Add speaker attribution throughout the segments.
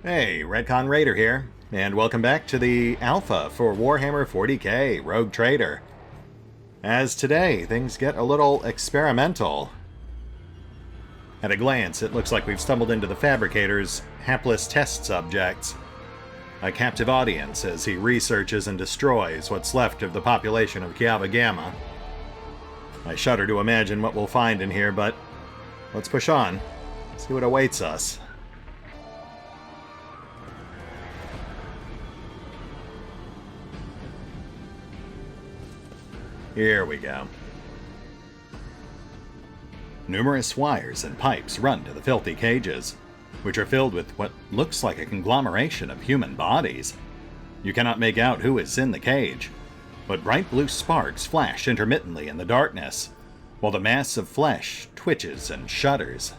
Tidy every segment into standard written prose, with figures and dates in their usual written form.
Speaker 1: Hey, RetconRaider here, and welcome back to the alpha for Warhammer 40k Rogue Trader. As today, things get a little experimental. At a glance, it looks like we've stumbled into the Fabricator's hapless test subjects. A captive audience as he researches and destroys what's left of the population of Kiava Gamma. I shudder to imagine what we'll find in here, but let's push on, see what awaits us. Here we go. Numerous wires and pipes run to the filthy cages, which are filled with what looks like a conglomeration of human bodies. You cannot make out who is in the cage, but bright blue sparks flash intermittently in the darkness, while the mass of flesh twitches and shudders.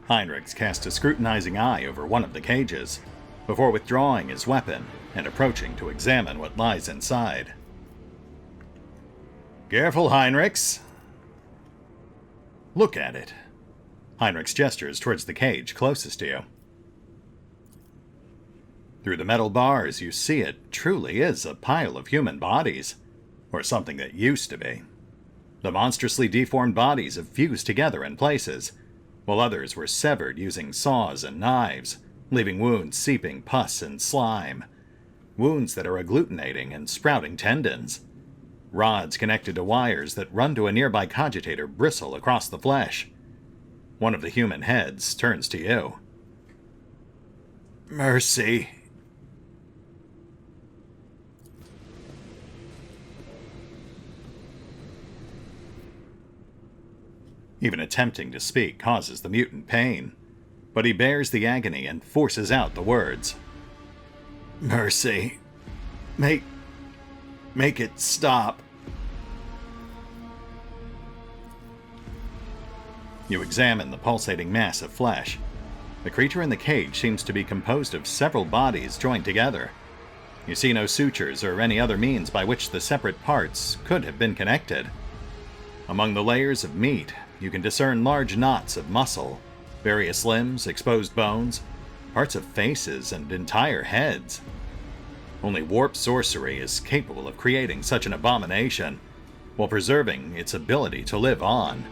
Speaker 1: Heinrichs cast a scrutinizing eye over one of the cages, before withdrawing his weapon and approaching to examine what lies inside. Careful, Heinrichs! Look at it. Heinrichs gestures towards the cage closest to you. Through the metal bars, you see it truly is a pile of human bodies, or something that used to be. The monstrously deformed bodies have fused together in places, while others were severed using saws and knives, leaving wounds seeping pus and slime. Wounds that are agglutinating and sprouting tendons. Rods connected to wires that run to a nearby cogitator bristle across the flesh. One of the human heads turns to you. Mercy. Even attempting to speak causes the mutant pain, but he bears the agony and forces out the words. Mercy. Make it stop. You examine the pulsating mass of flesh. The creature in the cage seems to be composed of several bodies joined together. You see no sutures or any other means by which the separate parts could have been connected. Among the layers of meat, you can discern large knots of muscle, various limbs, exposed bones, parts of faces, and entire heads. Only warp sorcery is capable of creating such an abomination, while preserving its ability to live on.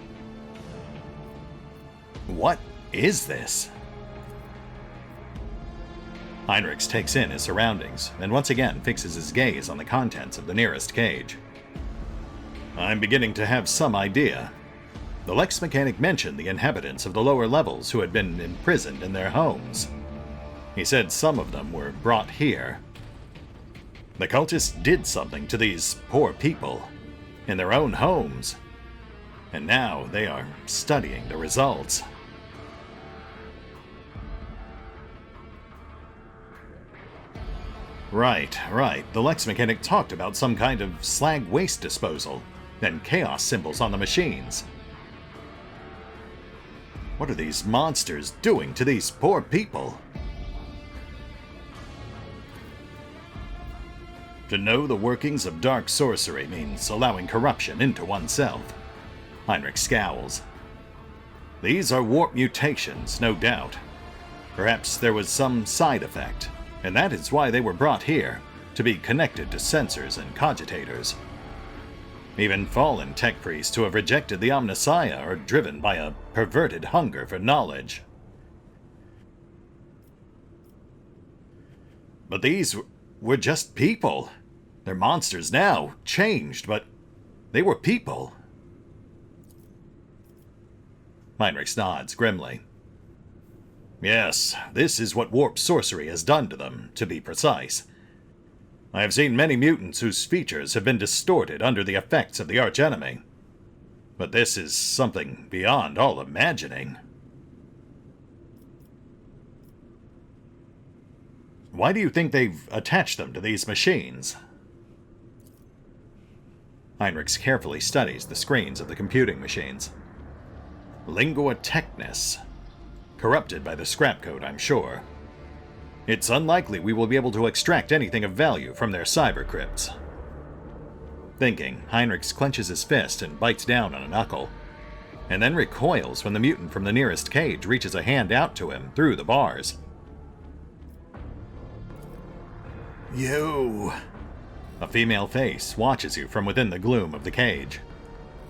Speaker 1: What is this? Heinrichs takes in his surroundings, and once again fixes his gaze on the contents of the nearest cage. I'm beginning to have some idea. The Lex Mechanic mentioned the inhabitants of the lower levels who had been imprisoned in their homes. He said some of them were brought here. The cultists did something to these poor people, in their own homes, and now they are studying the results. Right. The Lex Mechanic talked about some kind of slag waste disposal, and chaos symbols on the machines. What are these monsters doing to these poor people? To know the workings of dark sorcery means allowing corruption into oneself. Heinrich scowls. These are warp mutations, no doubt. Perhaps there was some side effect, and that is why they were brought here, to be connected to sensors and cogitators. Even fallen tech priests who have rejected the Omnissiah are driven by a perverted hunger for knowledge. But these were just people. They're monsters now, changed, but they were people. Heinrich nods grimly. Yes, this is what warp sorcery has done to them, to be precise. I have seen many mutants whose features have been distorted under the effects of the archenemy. But this is something beyond all imagining. Why do you think they've attached them to these machines? Heinrichs carefully studies the screens of the computing machines. Lingua Technis. Corrupted by the scrap code, I'm sure. It's unlikely we will be able to extract anything of value from their cyber crypts. Thinking, Heinrich clenches his fist and bites down on a knuckle, and then recoils when the mutant from the nearest cage reaches a hand out to him through the bars. You... A female face watches you from within the gloom of the cage.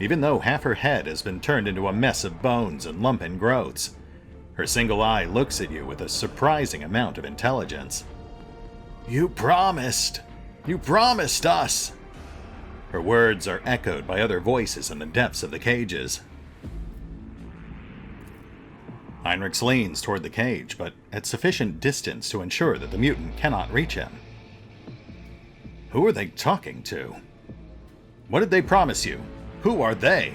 Speaker 1: Even though half her head has been turned into a mess of bones and lumpen growths, her single eye looks at you with a surprising amount of intelligence. You promised! You promised us! Her words are echoed by other voices in the depths of the cages. Heinrich leans toward the cage, but at sufficient distance to ensure that the mutant cannot reach him. Who are they talking to? What did they promise you? Who are they?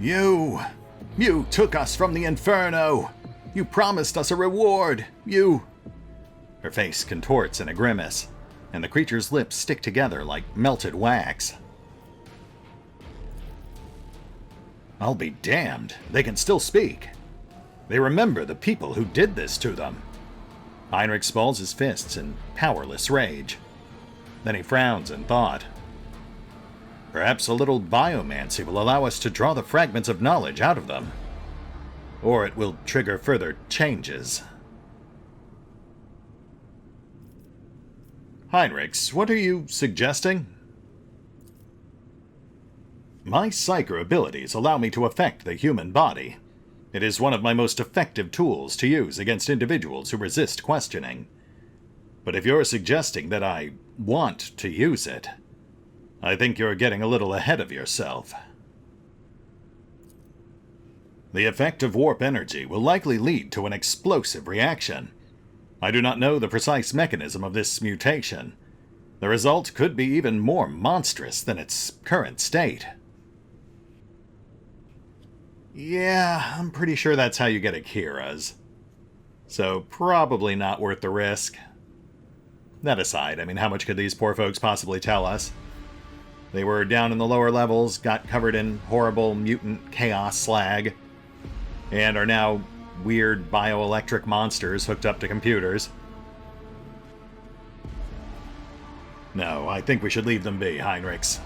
Speaker 1: You took us from the inferno! You promised us a reward! Her face contorts in a grimace, and the creature's lips stick together like melted wax. I'll be damned. They can still speak. They remember the people who did this to them. Heinrich balls his fists in powerless rage. Then he frowns in thought. Perhaps a little biomancy will allow us to draw the fragments of knowledge out of them. Or it will trigger further changes. Heinrich, what are you suggesting? My psyker abilities allow me to affect the human body. It is one of my most effective tools to use against individuals who resist questioning. But if you're suggesting that I want to use it, I think you're getting a little ahead of yourself. The effect of warp energy will likely lead to an explosive reaction. I do not know the precise mechanism of this mutation. The result could be even more monstrous than its current state. Yeah, I'm pretty sure that's how you get Akira's. So probably not worth the risk. That aside, I mean, how much could these poor folks possibly tell us? They were down in the lower levels, got covered in horrible mutant chaos slag, and are now weird bioelectric monsters hooked up to computers. No, I think we should leave them be, Heinrichs.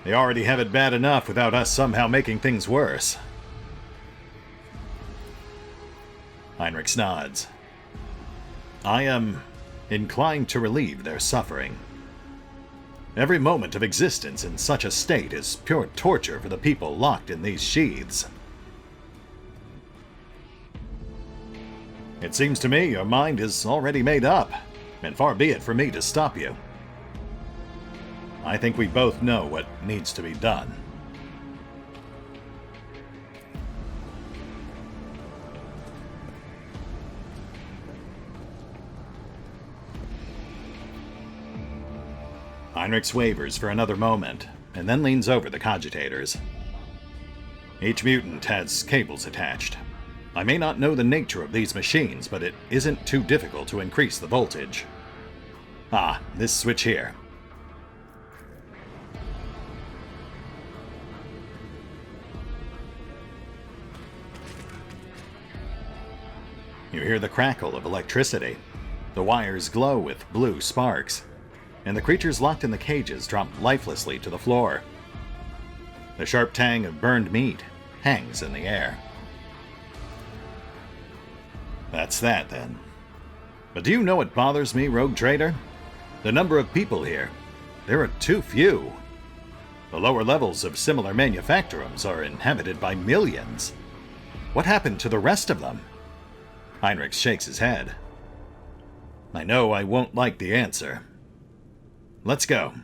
Speaker 1: They already have it bad enough without us somehow making things worse. Heinrich nods. I am inclined to relieve their suffering. Every moment of existence in such a state is pure torture for the people locked in these sheaths. It seems to me your mind is already made up, and far be it for me to stop you. I think we both know what needs to be done. Heinrich wavers for another moment, and then leans over the cogitators. Each mutant has cables attached. I may not know the nature of these machines, but it isn't too difficult to increase the voltage. Ah, this switch here. You hear the crackle of electricity. The wires glow with blue sparks, and the creatures locked in the cages drop lifelessly to the floor. The sharp tang of burned meat hangs in the air. That's that, then. But do you know what bothers me, Rogue Trader? The number of people here. There are too few. The lower levels of similar manufactorums are inhabited by millions. What happened to the rest of them? Heinrich shakes his head. I know I won't like the answer. Let's go.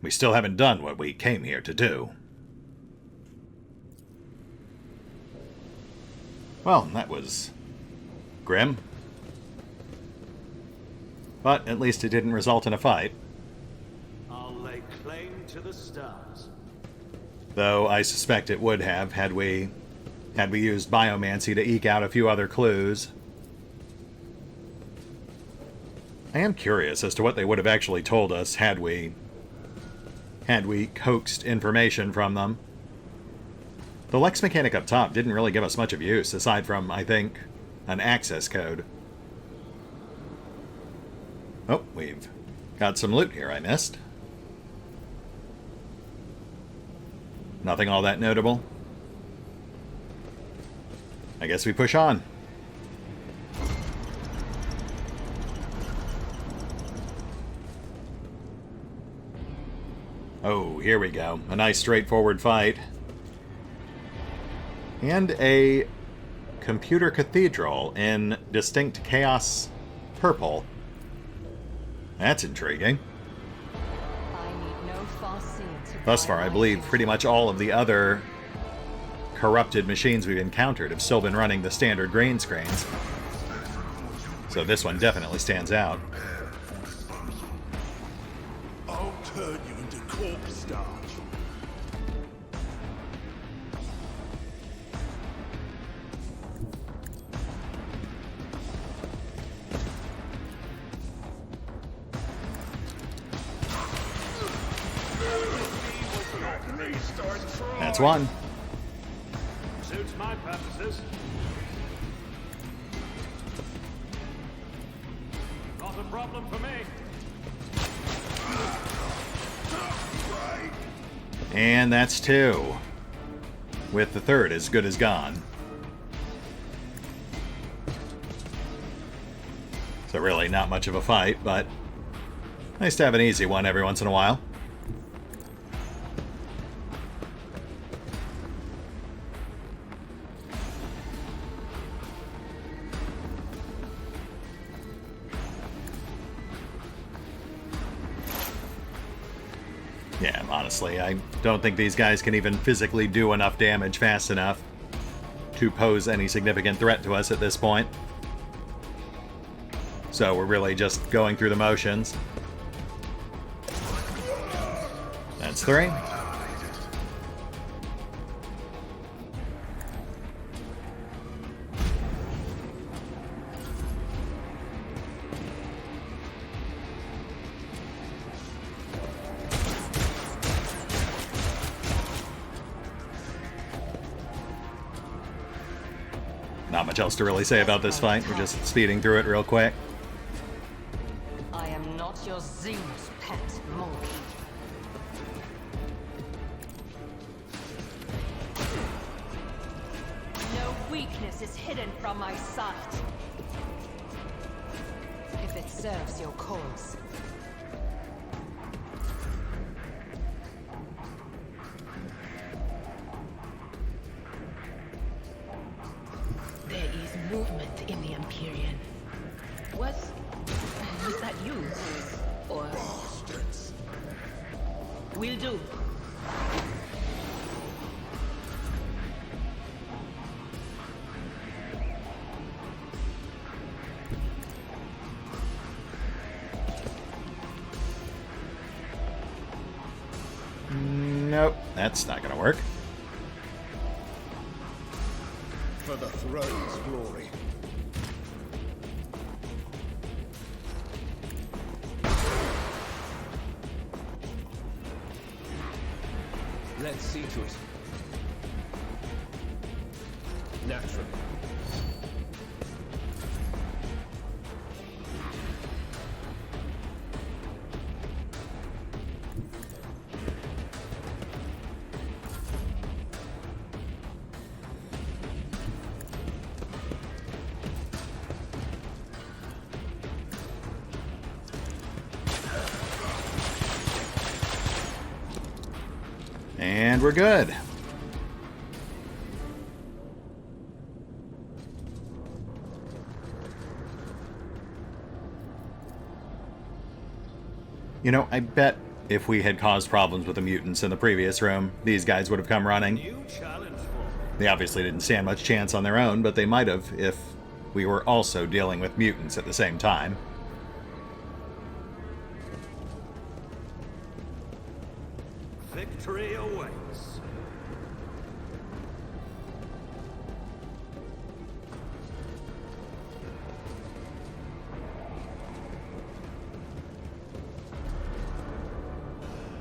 Speaker 1: We still haven't done what we came here to do. Well, that was grim. But at least it didn't result in a fight.
Speaker 2: I'll lay claim to the stars.
Speaker 1: Though I suspect it would have had we used biomancy to eke out a few other clues. I am curious as to what they would have actually told us had we coaxed information from them. The Lex mechanic up top didn't really give us much of use, aside from, I think, an access code. Oh, we've Got some loot here I missed. Nothing all that notable. I guess we push on. Oh, here we go. A nice straightforward fight. And a computer cathedral in distinct chaos purple. That's intriguing. Thus far, I believe pretty much all of the other corrupted machines we've encountered have still been running the standard green screens. So this one definitely stands out.
Speaker 3: I'll turn you into corpse starch.
Speaker 1: That's one.
Speaker 2: Suits my purposes. Not a problem for me.
Speaker 1: And that's two. With the third as good as gone. So really not much of a fight, but nice to have an easy one every once in a while. Yeah, honestly, I don't think these guys can even physically do enough damage fast enough to pose any significant threat to us at this point. So we're really just going through the motions. That's three. Not much else to really say about this fight. We're just speeding through it real quick.
Speaker 4: I am not your Zeus pet monkey. No weakness is hidden from my sight. If it serves your cause.
Speaker 5: There is movement in the Empyrean. Was that you? Or...
Speaker 3: Bastards.
Speaker 5: Will do.
Speaker 1: Nope, that's not gonna work.
Speaker 3: For the throne's glory.
Speaker 6: Let's see to it. Naturally.
Speaker 1: And we're good. You know, I bet if we had caused problems with the mutants in the previous room, these guys would have come running.
Speaker 2: New challenge for
Speaker 1: They obviously didn't stand much chance on their own, but they might have if we were also dealing with mutants at the same time.
Speaker 2: victory awaits.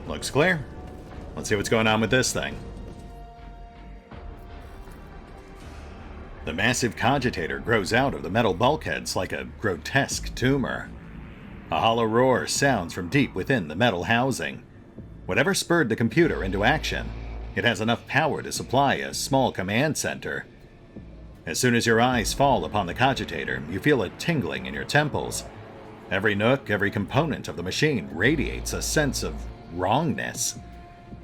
Speaker 1: Looks clear. Let's see what's going on with this thing. The massive cogitator grows out of the metal bulkheads like a grotesque tumor. A hollow roar sounds from deep within the metal housing. Whatever spurred the computer into action, it has enough power to supply a small command center. As soon as your eyes fall upon the cogitator, you feel a tingling in your temples. Every nook, every component of the machine radiates a sense of wrongness.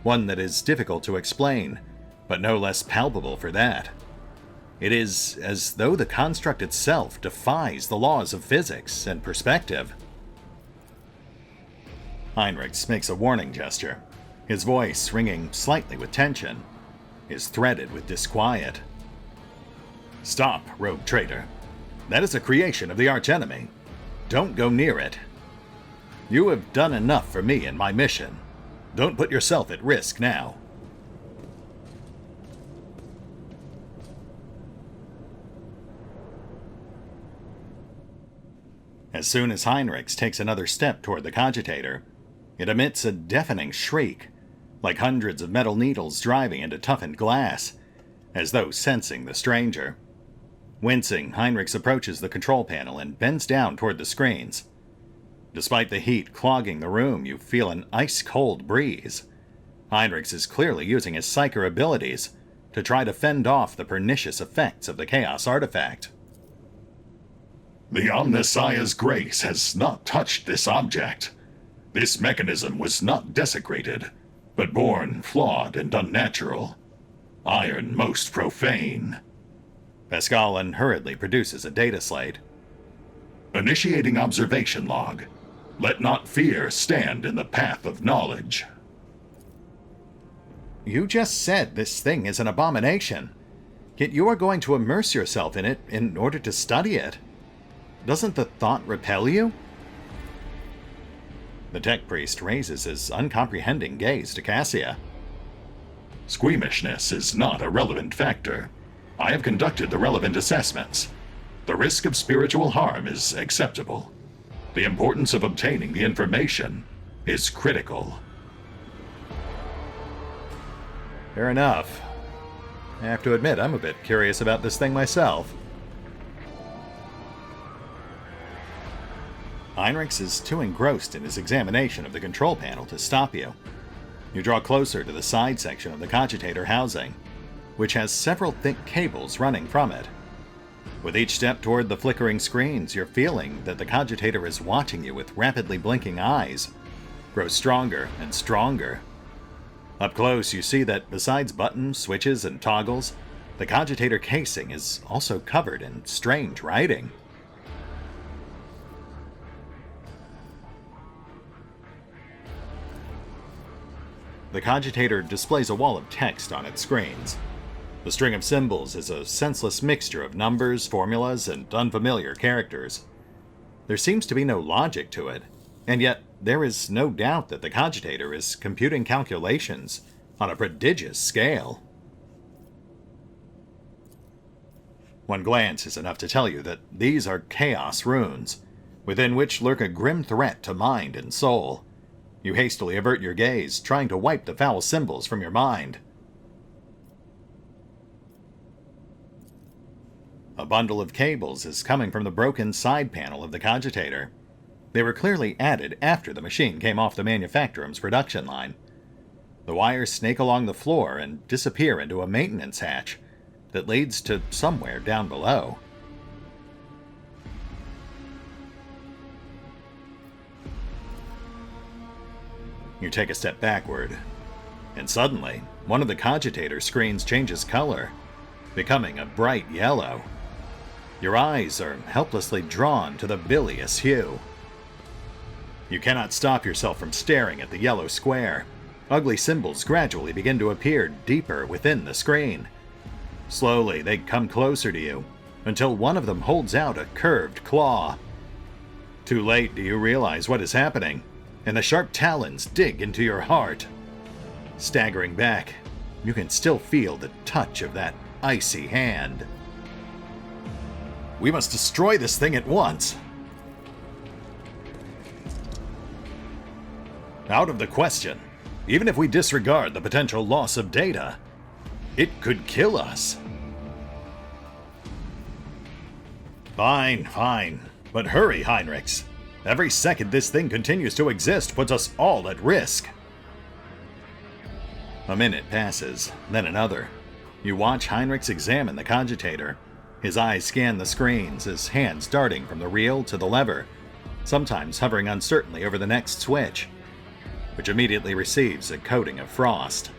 Speaker 1: One that is difficult to explain, but no less palpable for that. It is as though the construct itself defies the laws of physics and perspective. Heinrichs makes a warning gesture, his voice ringing slightly with tension, is threaded with disquiet. Stop, rogue traitor. That is a creation of the archenemy. Don't go near it. You have done enough for me and my mission. Don't put yourself at risk now. As soon as Heinrichs takes another step toward the cogitator, it emits a deafening shriek, like hundreds of metal needles driving into toughened glass, as though sensing the stranger. Wincing, Heinrichs approaches the control panel and bends down toward the screens. Despite the heat clogging the room, you feel an ice-cold breeze. Heinrichs is clearly using his psyker abilities to try to fend off the pernicious effects of the Chaos artifact.
Speaker 7: The Omnissiah's grace has not touched this object. This mechanism was not desecrated, but born flawed and unnatural. Iron most profane.
Speaker 1: Pascaline hurriedly produces a data slate.
Speaker 7: Initiating observation log. Let not fear stand in the path of knowledge.
Speaker 1: You just said this thing is an abomination, yet you are going to immerse yourself in it in order to study it. Doesn't the thought repel you? The tech priest raises his uncomprehending gaze to Cassia.
Speaker 7: Squeamishness is not a relevant factor. I have conducted the relevant assessments. The risk of spiritual harm is acceptable. The importance of obtaining the information is critical.
Speaker 1: Fair enough. I have to admit, I'm a bit curious about this thing myself. Heinrichs is too engrossed in his examination of the control panel to stop you. You draw closer to the side section of the cogitator housing, which has several thick cables running from it. With each step toward the flickering screens, you're feeling that the cogitator is watching you with rapidly blinking eyes, grow stronger and stronger. Up close, you see that besides buttons, switches, and toggles, the cogitator casing is also covered in strange writing. The cogitator displays a wall of text on its screens. The string of symbols is a senseless mixture of numbers, formulas, and unfamiliar characters. There seems to be no logic to it, and yet there is no doubt that the cogitator is computing calculations on a prodigious scale. One glance is enough to tell you that these are chaos runes, within which lurk a grim threat to mind and soul. You hastily avert your gaze, trying to wipe the foul symbols from your mind. A bundle of cables is coming from the broken side panel of the cogitator. They were clearly added after the machine came off the manufacturum's production line. The wires snake along the floor and disappear into a maintenance hatch that leads to somewhere down below. You take a step backward, and suddenly, one of the cogitator screens changes color, becoming a bright yellow. Your eyes are helplessly drawn to the bilious hue. You cannot stop yourself from staring at the yellow square. Ugly symbols gradually begin to appear deeper within the screen. Slowly, they come closer to you, until one of them holds out a curved claw. Too late do you realize what is happening, and the sharp talons dig into your heart. Staggering back, you can still feel the touch of that icy hand. We must destroy this thing at once. Out of the question. Even if we disregard the potential loss of data, it could kill us. Fine, but hurry, Heinrichs. Every second this thing continues to exist puts us all at risk. A minute passes, then another. You watch Heinrichs examine the cogitator. His eyes scan the screens, his hands darting from the reel to the lever, sometimes hovering uncertainly over the next switch, which immediately receives a coating of frost.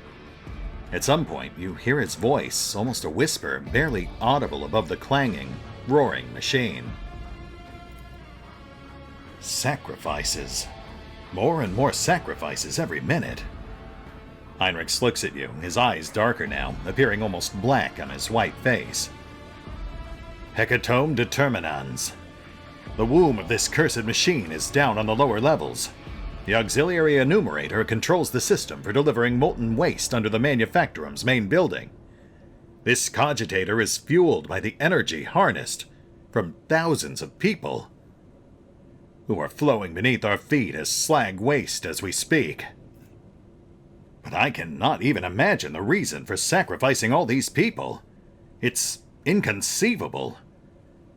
Speaker 1: At some point, you hear his voice, almost a whisper, barely audible above the clanging, roaring machine. Sacrifices. More and more sacrifices every minute. Heinrichs looks at you, his eyes darker now, appearing almost black on his white face. Hecatomb determinans. The womb of this cursed machine is down on the lower levels. The auxiliary enumerator controls the system for delivering molten waste under the manufactorum's main building. This cogitator is fueled by the energy harnessed from thousands of people who are flowing beneath our feet as slag waste as we speak. But I cannot even imagine the reason for sacrificing all these people. It's inconceivable.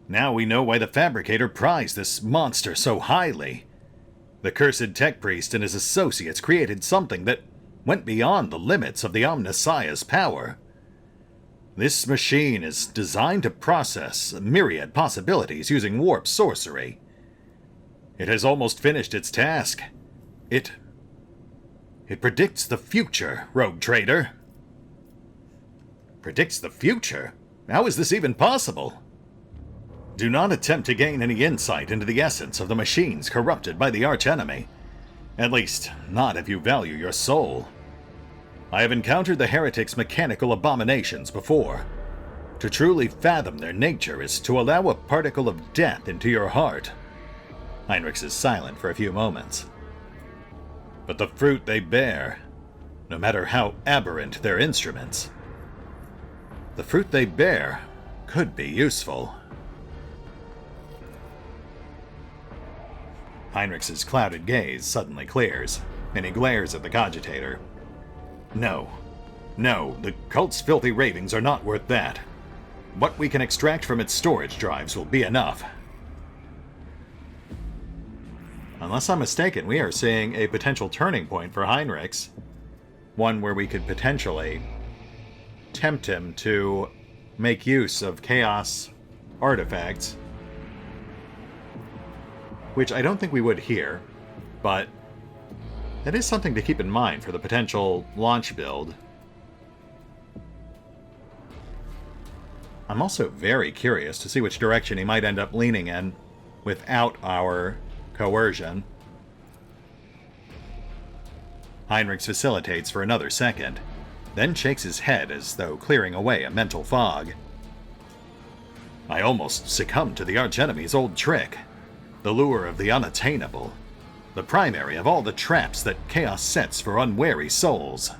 Speaker 1: Now we know why the fabricator prized this monster so highly. The cursed tech priest and his associates created something that went beyond the limits of the Omnissiah's power. This machine is designed to process myriad possibilities using warp sorcery. It has almost finished its task. It predicts the future, rogue trader. Predicts the future? How is this even possible? Do not attempt to gain any insight into the essence of the machines corrupted by the archenemy. At least, not if you value your soul. I have encountered the heretic's mechanical abominations before. To truly fathom their nature is to allow a particle of death into your heart. Heinrichs is silent for a few moments. But the fruit they bear, no matter how aberrant their instruments, the fruit they bear could be useful. Heinrichs' clouded gaze suddenly clears, and he glares at the cogitator. No, the cult's filthy ravings are not worth that. What we can extract from its storage drives will be enough. Unless I'm mistaken, we are seeing a potential turning point for Heinrichs. One where we could potentially tempt him to make use of chaos artifacts, which I don't think we would here, but that is something to keep in mind for the potential launch build. I'm also very curious to see which direction he might end up leaning in without our coercion. Heinrichs facilitates for another second, then shakes his head as though clearing away a mental fog. I almost succumbed to the archenemy's old trick. The lure of the unattainable. The primary of all the traps that chaos sets for unwary souls.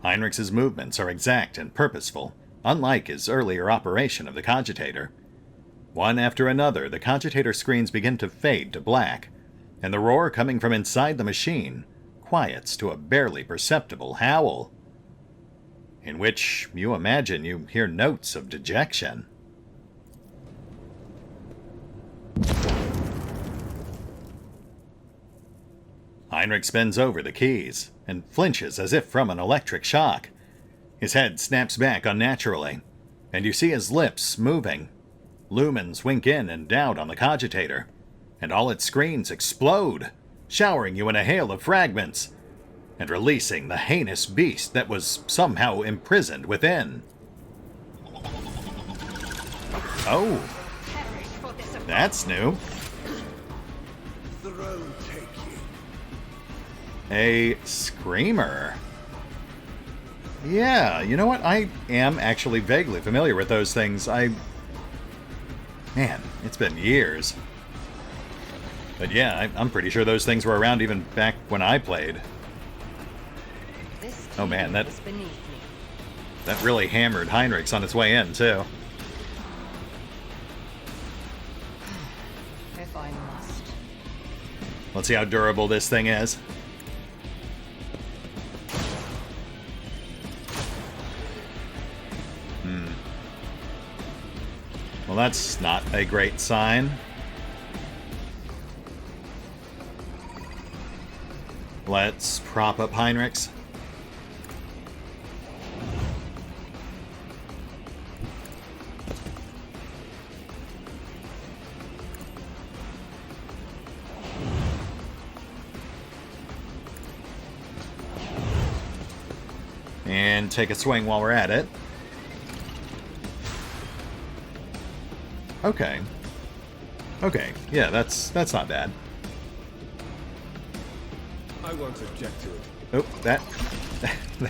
Speaker 1: Heinrichs' movements are exact and purposeful, unlike his earlier operation of the cogitator. One after another, the cogitator screens begin to fade to black, and the roar coming from inside the machine quiets to a barely perceptible howl, in which you imagine you hear notes of dejection. Heinrichs bends over the keys and flinches as if from an electric shock. His head snaps back unnaturally, and you see his lips moving. Lumens wink in and out on the cogitator, and all its screens explode, showering you in a hail of fragments, and releasing the heinous beast that was somehow imprisoned within. Oh, that's new.
Speaker 3: Throne taking.
Speaker 1: A screamer. Yeah, you know what? I am actually vaguely familiar with those things. Man, it's been years. But yeah, I'm pretty sure those things were around even back when I played. Oh man, that really hammered Heinrichs on its way in, too.
Speaker 4: If I must.
Speaker 1: Let's see how durable this thing is. Well, that's not a great sign. Let's prop up Heinrichs. And take a swing while we're at it. Okay. Okay, yeah, that's not bad.
Speaker 6: I won't object to it.
Speaker 1: Oh,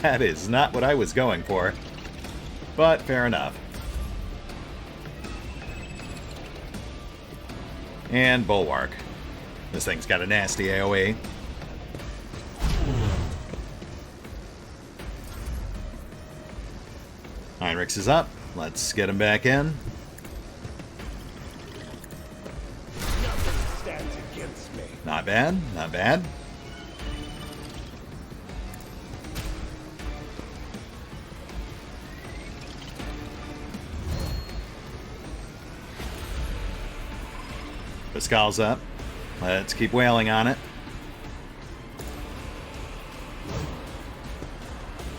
Speaker 1: that is not what I was going for. But fair enough. And Bulwark. This thing's got a nasty AoE. Heinrichs is up. Let's get him back in.
Speaker 3: Nothing stands against me.
Speaker 1: Not bad, not bad. Pascal's up. Let's keep wailing on it.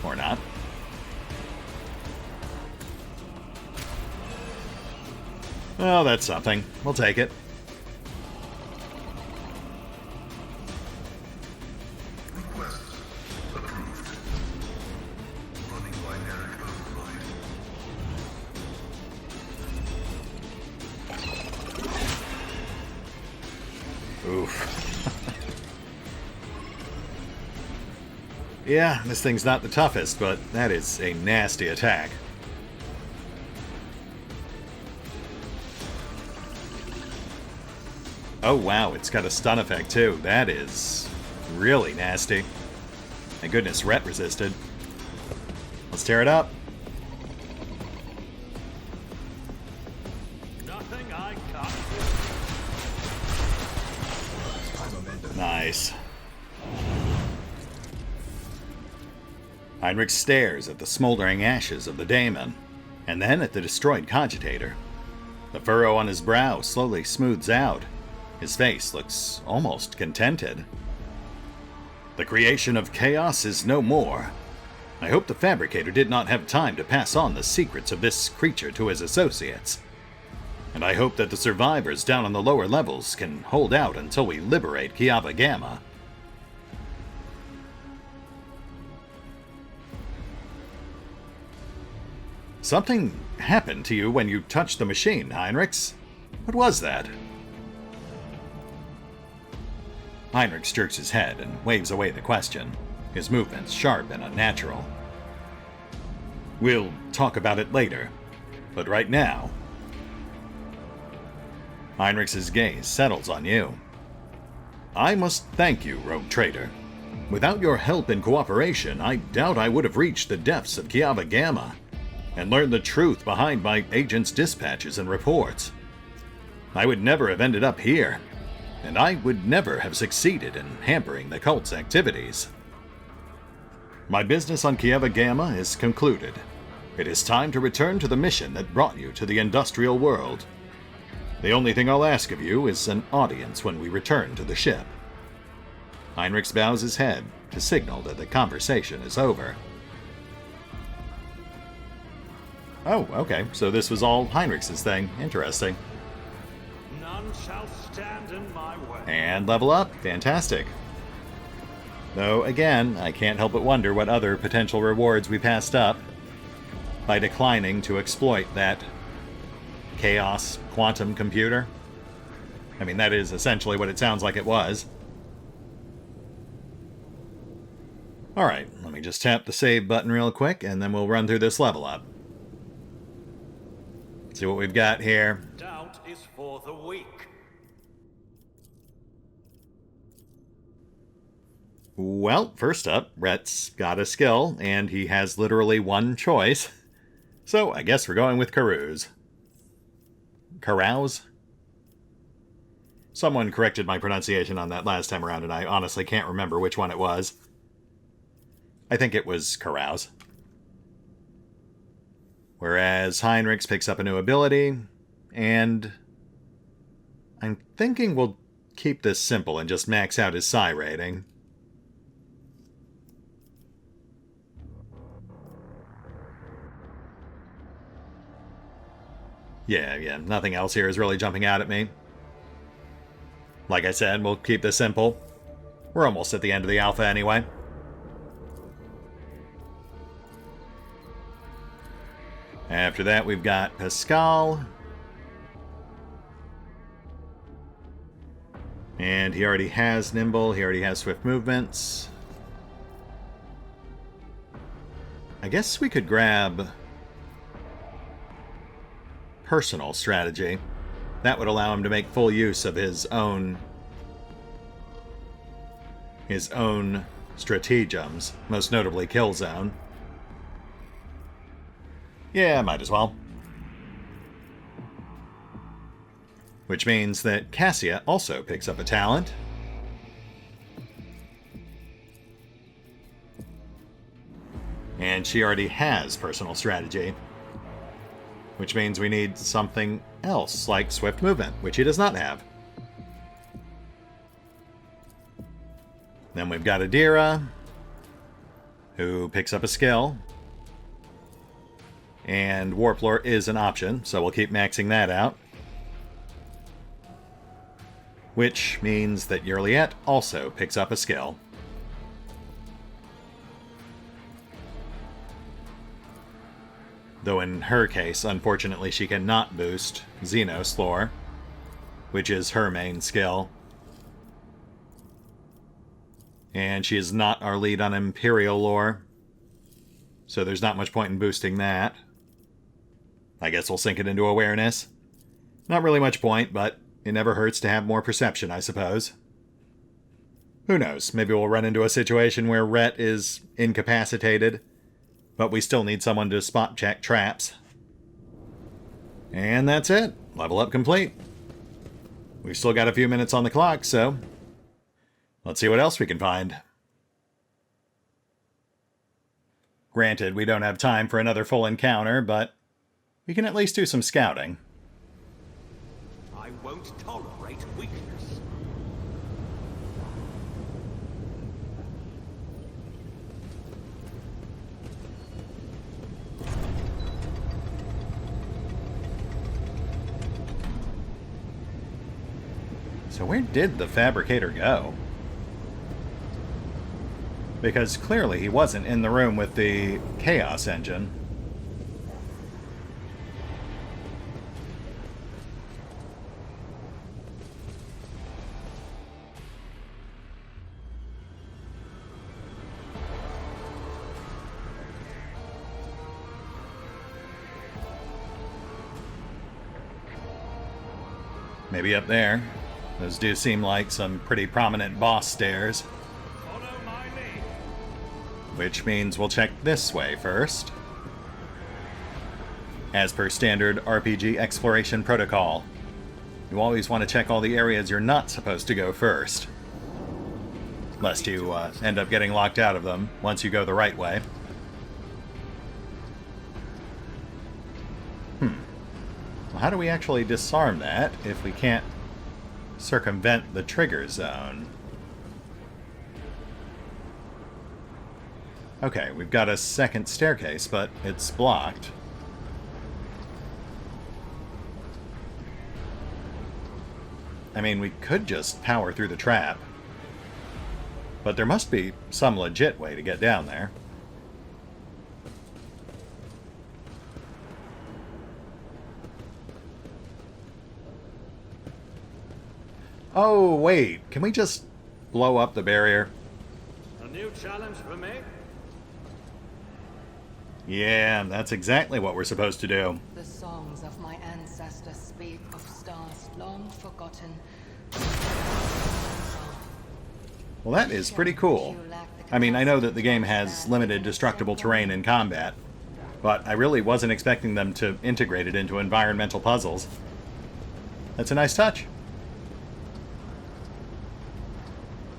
Speaker 1: Or not. Oh, that's something. We'll take it.
Speaker 8: Request approved. Running binary override.
Speaker 1: Oof. Yeah, this thing's not the toughest, but that is a nasty attack. Oh wow, it's got a stun effect too. That is really nasty. Thank goodness Ret resisted. Let's tear it up.
Speaker 2: Nothing I can't.
Speaker 1: Nice. Heinrich stares at the smoldering ashes of the daemon, and then at the destroyed cogitator. The furrow on his brow slowly smooths out. His face looks almost contented. The creation of chaos is no more. I hope the fabricator did not have time to pass on the secrets of this creature to his associates. And I hope that the survivors down on the lower levels can hold out until we liberate Kiava Gamma. Something happened to you when you touched the machine, Heinrichs. What was that? Heinrichs jerks his head and waves away the question, his movements sharp and unnatural. We'll talk about it later, but right now... Heinrichs' gaze settles on you. I must thank you, rogue traitor. Without your help and cooperation, I doubt I would have reached the depths of Kiava Gamma and learned the truth behind my agent's dispatches and reports. I would never have ended up here, and I would never have succeeded in hampering the cult's activities. My business on Kiava Gamma is concluded. It is time to return to the mission that brought you to the industrial world. The only thing I'll ask of you is an audience when we return to the ship. Heinrichs bows his head to signal that the conversation is over. Oh, okay, so this was all Heinrichs' thing. Interesting.
Speaker 2: None shall stand in my way.
Speaker 1: And level up. Fantastic. Though, again, I can't help but wonder what other potential rewards we passed up by declining to exploit that chaos quantum computer. I mean, that is essentially what it sounds like it was. Alright, let me just tap the save button real quick, and then we'll run through this level up. See what we've got here.
Speaker 2: Doubt is for the weak.
Speaker 1: Well, first up, Rhet's got a skill, and he has literally one choice. So I guess we're going with Carouse. Carouse? Someone corrected my pronunciation on that last time around, and I honestly can't remember which one it was. I think it was Carouse. Whereas Heinrichs picks up a new ability, and I'm thinking we'll keep this simple and just max out his psi rating. Yeah, nothing else here is really jumping out at me. Like I said, we'll keep this simple. We're almost at the end of the alpha anyway. After that, we've got Pascal. And he already has Nimble, he already has Swift Movements. I guess we could grab Personal Strategy. That would allow him to make full use of his own stratagems, most notably Kill Zone. Yeah, might as well. Which means that Cassia also picks up a talent. And she already has Personal Strategy. Which means we need something else, like Swift Movement, which he does not have. Then we've got Adira, who picks up a skill. And Warplore is an option, so we'll keep maxing that out. Which means that Yurliette also picks up a skill. Though in her case, unfortunately, she cannot boost Xenos lore, which is her main skill. And she is not our lead on Imperial lore, so there's not much point in boosting that. I guess we'll sink it into awareness. Not really much point, but it never hurts to have more perception, I suppose. Who knows, maybe we'll run into a situation where Rhett is incapacitated, but we still need someone to spot check traps. And that's it. Level up complete. We've still got a few minutes on the clock, so let's see what else we can find. Granted, we don't have time for another full encounter, but we can at least do some scouting.
Speaker 2: I won't tolerate weakness.
Speaker 1: So where did the Fabricator go? Because clearly he wasn't in the room with the Chaos Engine. Maybe up there. Those do seem like some pretty prominent boss stairs.
Speaker 2: Follow my lead.
Speaker 1: Which means we'll check this way first. As per standard RPG exploration protocol, you always want to check all the areas you're not supposed to go first, lest you end up getting locked out of them once you go the right way. Well, how do we actually disarm that if we can't circumvent the trigger zone? Okay, we've got a second staircase, but it's blocked. I mean, we could just power through the trap, but there must be some legit way to get down there. Oh, wait. Can we just blow up the barrier?
Speaker 2: A new challenge for me?
Speaker 1: Yeah, that's exactly what we're supposed to do.
Speaker 4: The songs of my ancestors speak of stars long forgotten.
Speaker 1: Well, that is pretty cool. I mean, I know that the game has limited destructible terrain in combat, but I really wasn't expecting them to integrate it into environmental puzzles. That's a nice touch.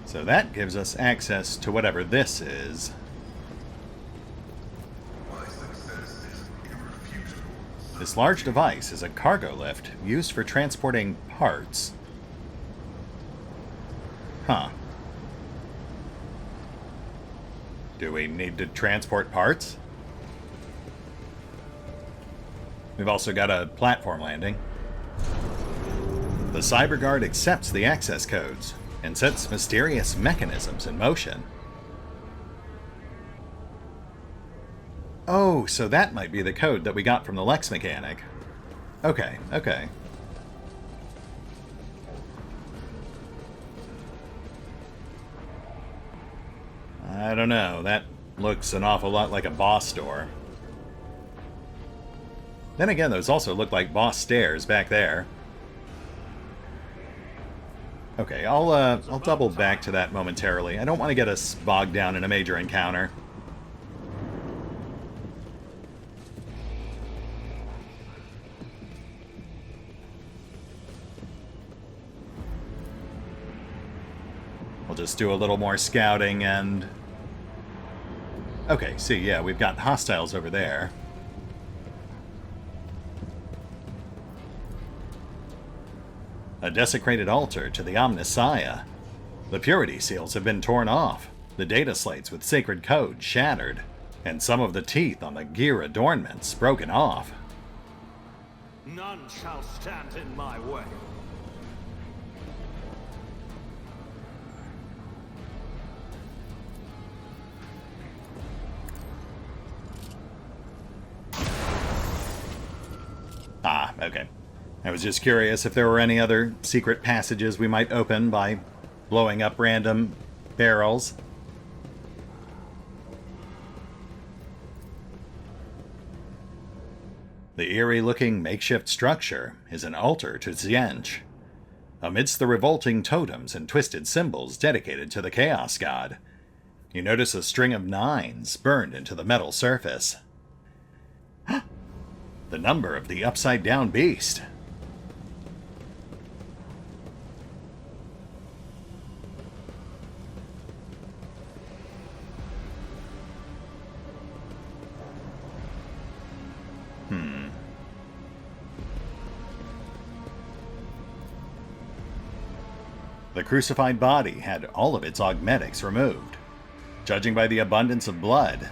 Speaker 1: So that gives us access to whatever this is.
Speaker 8: My success is irrefutable.
Speaker 1: This large device is a cargo lift used for transporting parts. Huh. Do we need to transport parts? We've also got a platform landing. The Cyberguard accepts the access codes and sets mysterious mechanisms in motion. Oh, so that might be the code that we got from the Lex mechanic. Okay, okay. I don't know, that looks an awful lot like a boss door. Then again, those also look like boss stairs back there. Okay, I'll double back to that momentarily. I don't want to get us bogged down in a major encounter. We'll just do a little more scouting and... Okay, see, yeah, we've got hostiles over there. A desecrated altar to the Omnissiah. The purity seals have been torn off, the data slates with sacred code shattered, and some of the teeth on the gear adornments broken off.
Speaker 2: None shall stand in my way.
Speaker 1: Ah, okay. I was just curious if there were any other secret passages we might open by blowing up random barrels. The eerie-looking makeshift structure is an altar to Tzeentch. Amidst the revolting totems and twisted symbols dedicated to the Chaos God, you notice a string of 9s burned into the metal surface. The number of the upside-down beast. The crucified body had all of its augmetics removed. Judging by the abundance of blood,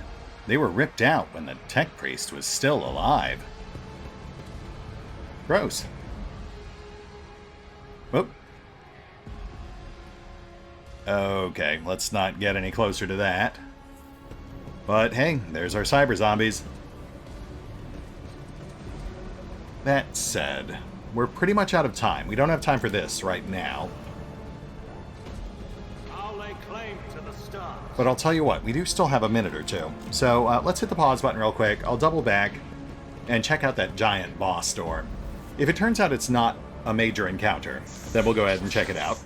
Speaker 1: they were ripped out when the tech priest was still alive. Gross. Whoop. Okay, let's not get any closer to that. But hey, there's our cyber zombies. That said, we're pretty much out of time. We don't have time for this right now.
Speaker 2: I'll lay claim to the stars.
Speaker 1: But I'll tell you what, we do still have a minute or two. So let's hit the pause button real quick. I'll double back and check out that giant boss door. If it turns out it's not a major encounter, then we'll go ahead and check it out.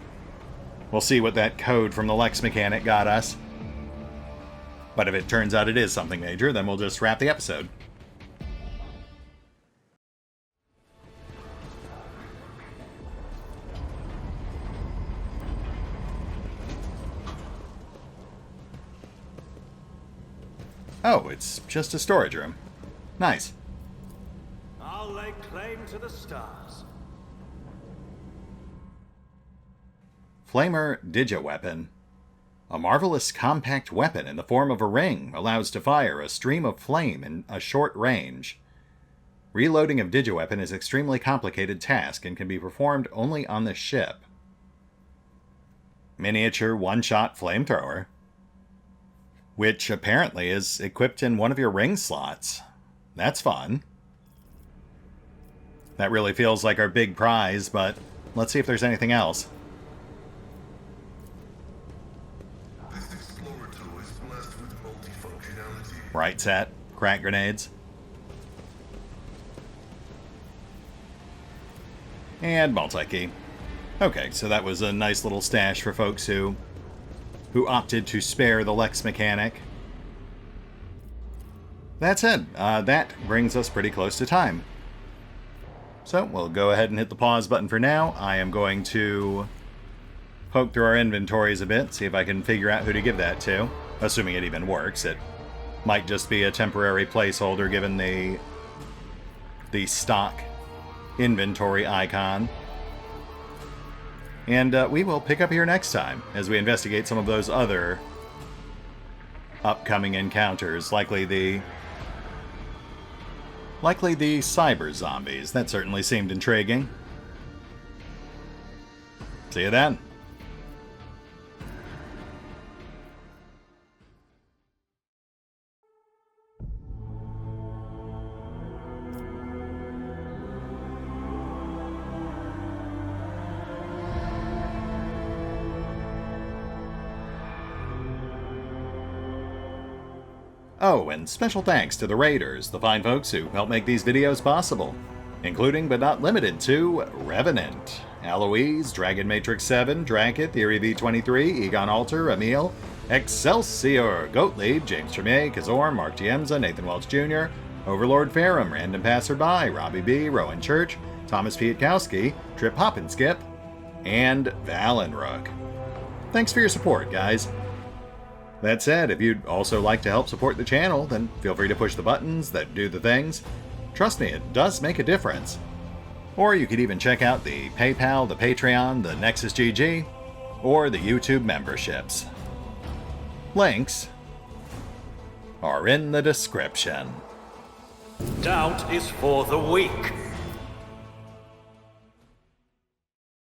Speaker 1: We'll see what that code from the Lex mechanic got us. But if it turns out it is something major, then we'll just wrap the episode. Oh, it's just a storage room. Nice.
Speaker 2: I'll lay claim to the stars.
Speaker 1: Flamer Digiweapon. A marvelous compact weapon in the form of a ring allows to fire a stream of flame in a short range. Reloading of Digiweapon is an extremely complicated task and can be performed only on the ship. Miniature one-shot flamethrower, which apparently is equipped in one of your ring slots. That's fun. That really feels like our big prize, but let's see if there's anything else.
Speaker 8: This explorer tool is blessed with multifunctionality.
Speaker 1: Right set, crack grenades. And multi-key. Okay, so that was a nice little stash for folks who opted to spare the Lex mechanic. That's it. That brings us pretty close to time. So we'll go ahead and hit the pause button for now. I am going to poke through our inventories a bit, see if I can figure out who to give that to. Assuming it even works. It might just be a temporary placeholder given the stock inventory icon. And we will pick up here next time as we investigate some of those other upcoming encounters, likely the Likely the cyber zombies. That certainly seemed intriguing. See you then. Oh, and special thanks to the Raiders, the fine folks who help make these videos possible, including but not limited to Revenant, Alois, Dragon Matrix 7, Drakiith, Theory V23, EgonAlter, Emile, Exsellsior, Gottlieb, James Trimmier, Kazorm, Mark Giemza, Nathan Welch Jr., OverlordPherom, RandomPassrby, RobbyB, Rowan Church, Tomasz Piątkowski, Triphoppenskip, and Valinrook. Thanks for your support, guys. That said, if you'd also like to help support the channel, then feel free to push the buttons that do the things. Trust me, it does make a difference. Or you could even check out the PayPal, the Patreon, the Nexus GG, or the YouTube memberships. Links are in the description.
Speaker 2: Doubt is for the weak.